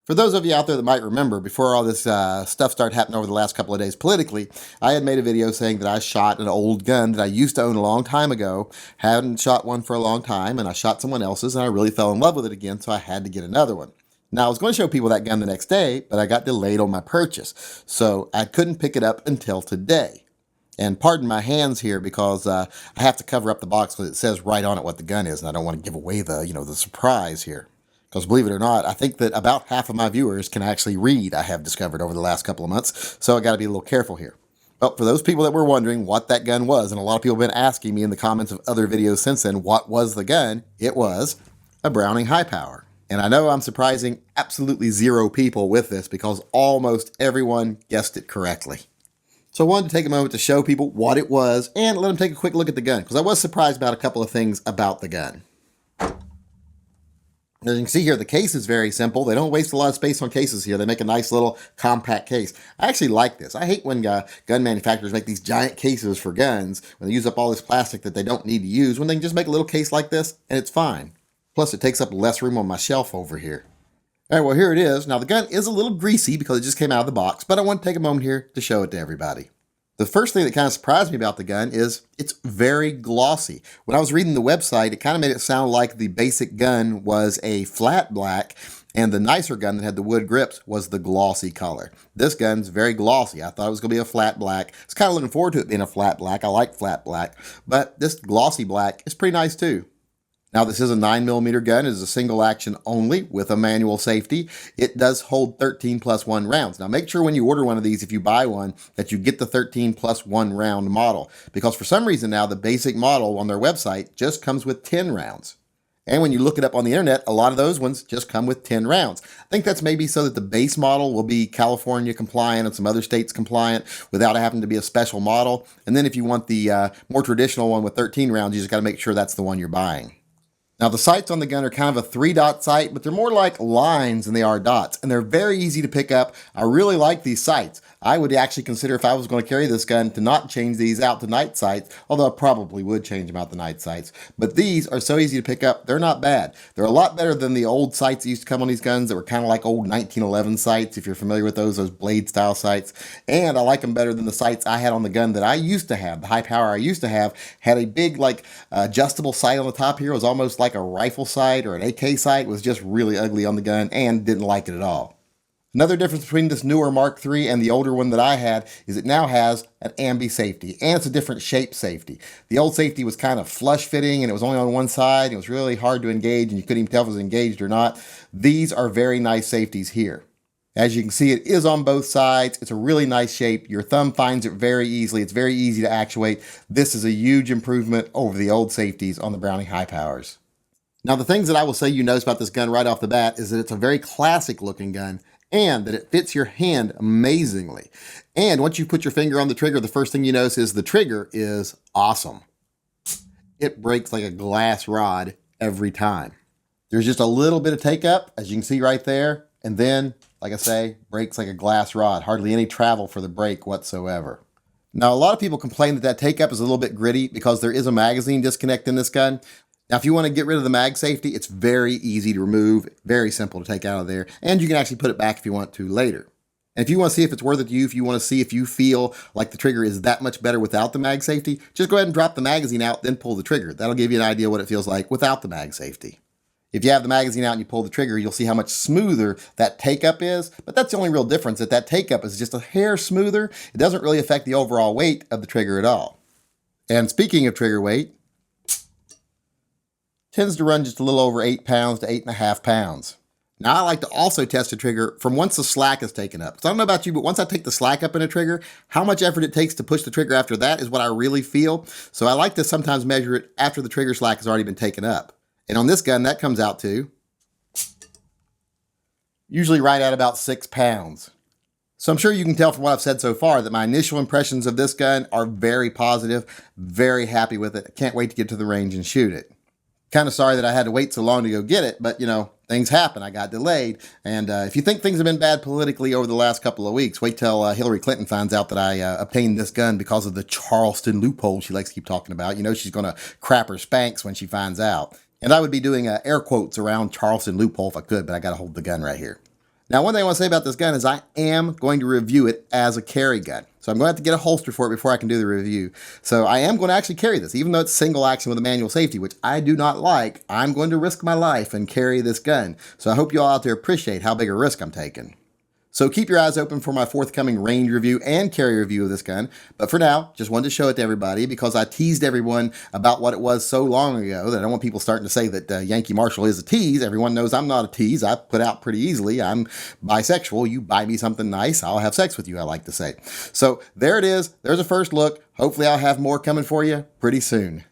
For those of you out there that might remember, before all this stuff started happening over the last couple of days politically, I had made a video saying that I shot an old gun that I used to own a long time ago, hadn't shot one for a long time, and I shot someone else's, and I really fell in love with it again, so I had to get another one. Now, I was going to show people that gun the next day, but I got delayed on my purchase, so I couldn't pick it up until today. And pardon my hands here because I have to cover up the box because it says right on it what the gun is, and I don't want to give away the surprise here. Because believe it or not, I think that about half of my viewers can actually read, I have discovered over the last couple of months, so I got to be a little careful here. Well, for those people that were wondering what that gun was, and a lot of people have been asking me in the comments of other videos since then, what was the gun? It was a Browning high power. And I know I'm surprising absolutely zero people with this because almost everyone guessed it correctly. So I wanted to take a moment to show people what it was and let them take a quick look at the gun because I was surprised about a couple of things about the gun. As you can see here, the case is very simple. They don't waste a lot of space on cases here. They make a nice little compact case. I actually like this. I hate when gun manufacturers make these giant cases for guns when they use up all this plastic that they don't need to use when they can just make a little case like this and it's fine. Plus it takes up less room on my shelf over here. All right, well here it is. Now the gun is a little greasy because it just came out of the box, but I want to take a moment here to show it to everybody. The first thing that kind of surprised me about the gun is it's very glossy. When I was reading the website, it kind of made it sound like the basic gun was a flat black and the nicer gun that had the wood grips was the glossy color. This gun's very glossy. I thought it was going to be a flat black. I was kind of looking forward to it being a flat black. I like flat black, but this glossy black is pretty nice too. Now this is a 9mm gun. It is a single action only with a manual safety. It does hold 13+1 rounds. Now make sure when you order one of these, if you buy one, that you get the 13+1 round model because for some reason now the basic model on their website just comes with 10 rounds. And when you look it up on the internet, a lot of those ones just come with 10 rounds. I think that's maybe so that the base model will be California compliant and some other states compliant without having to be a special model. And then if you want the more traditional one with 13 rounds, you just got to make sure that's the one you're buying. Now the sights on the gun are kind of a 3-dot sight, but they're more like lines than they are dots, and they're very easy to pick up. I really like these sights. I would actually consider if I was going to carry this gun to not change these out to night sights, although I probably would change them out to night sights. But these are so easy to pick up, they're not bad. They're a lot better than the old sights that used to come on these guns that were kind of like old 1911 sights, if you're familiar with those blade style sights. And I like them better than the sights I had on the gun that I used to have. The high power I used to have had a big adjustable sight on the top here. It was almost like a rifle sight or an AK sight. It was just really ugly on the gun and didn't like it at all. Another difference between this newer Mark III and the older one that I had is it now has an ambi safety and it's a different shape safety. The old safety was kind of flush fitting and it was only on one side. It was really hard to engage and you couldn't even tell if it was engaged or not. These are very nice safeties here. As you can see, it is on both sides. It's a really nice shape. Your thumb finds it very easily. It's very easy to actuate. This is a huge improvement over the old safeties on the Browning high powers. Now, the things that I will say you notice about this gun right off the bat is that it's a very classic looking gun and that it fits your hand amazingly. And once you put your finger on the trigger, the first thing you notice is the trigger is awesome. It breaks like a glass rod every time. There's just a little bit of take up, as you can see right there. And then, like I say, breaks like a glass rod. Hardly any travel for the break whatsoever. Now, a lot of people complain that take up is a little bit gritty because there is a magazine disconnect in this gun. Now, if you want to get rid of the mag safety, it's very easy to remove, very simple to take out of there, and you can actually put it back if you want to later. And if you want to see if it's worth it to you, if you want to see if you feel like the trigger is that much better without the mag safety, just go ahead and drop the magazine out, then pull the trigger. That'll give you an idea what it feels like without the mag safety. If you have the magazine out and you pull the trigger, you'll see how much smoother that take-up is, but that's the only real difference, that take-up is just a hair smoother. It doesn't really affect the overall weight of the trigger at all. And speaking of trigger weight, tends to run just a little over 8 pounds to 8.5 pounds. Now I like to also test a trigger from once the slack is taken up. So I don't know about you, but once I take the slack up in a trigger, how much effort it takes to push the trigger after that is what I really feel. So I like to sometimes measure it after the trigger slack has already been taken up. And on this gun, that comes out to usually right at about 6 pounds. So I'm sure you can tell from what I've said so far that my initial impressions of this gun are very positive, very happy with it. I can't wait to get to the range and shoot it. Kind of sorry that I had to wait so long to go get it, but things happen. I got delayed. And if you think things have been bad politically over the last couple of weeks, wait till Hillary Clinton finds out that I obtained this gun because of the Charleston loophole she likes to keep talking about. She's going to crap her spanks when she finds out. And I would be doing air quotes around Charleston loophole if I could, but I got to hold the gun right here. Now, one thing I want to say about this gun is I am going to review it as a carry gun. So I'm going to have to get a holster for it before I can do the review. So I am going to actually carry this, even though it's single action with a manual safety, which I do not like. I'm going to risk my life and carry this gun. So I hope you all out there appreciate how big a risk I'm taking. So keep your eyes open for my forthcoming range review and carry review of this gun. But for now, just wanted to show it to everybody because I teased everyone about what it was so long ago that I don't want people starting to say that Yankee Marshall is a tease. Everyone knows I'm not a tease. I put out pretty easily. I'm bisexual. You buy me something nice, I'll have sex with you, I like to say. So there it is. There's a first look. Hopefully I'll have more coming for you pretty soon.